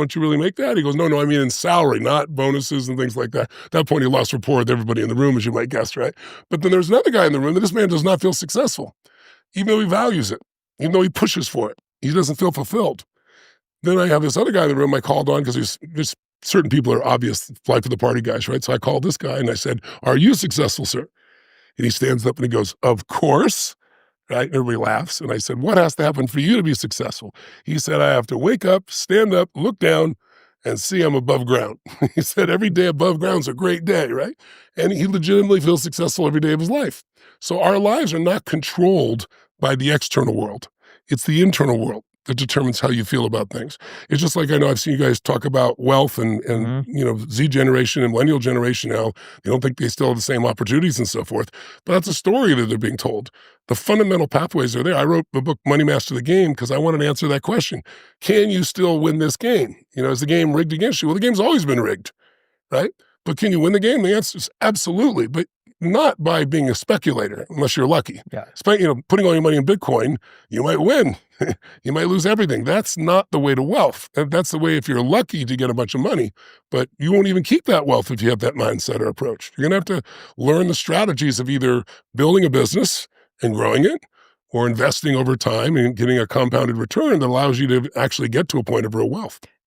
don't you really make that? He goes, no, I mean in salary, not bonuses and things like that. At that point, he lost rapport with everybody in the room, as you might guess, right? But then there's another guy in the room that this man does not feel successful, even though he values it, even though he pushes for it. He doesn't feel fulfilled. Then I have this other guy in the room I called on because there's certain people are obvious life of the party guys, right? So I called this guy and I said, are you successful, sir? And he stands up and he goes, of course. Right? And everybody laughs. And I said, what has to happen for you to be successful? He said, I have to wake up, stand up, look down, and see I'm above ground. He said, every day above ground's a great day, right? And he legitimately feels successful every day of his life. So our lives are not controlled by the external world. It's the internal world that determines how you feel about things. It's just like I know I've seen you guys talk about wealth and Z generation and millennial generation now. They don't think they still have the same opportunities and so forth. But that's a story that they're being told. The fundamental pathways are there. I wrote the book Money Master the Game because I wanted to answer that question. Can you still win this game? Is the game rigged against you? Well, the game's always been rigged, right? But can you win the game? The answer is absolutely, but not by being a speculator, unless you're lucky. Yeah. Putting all your money in Bitcoin, you might win. You might lose everything. That's not the way to wealth. That's the way if you're lucky to get a bunch of money, but you won't even keep that wealth if you have that mindset or approach. You're going to have to learn the strategies of either building a business and growing it or investing over time and getting a compounded return that allows you to actually get to a point of real wealth.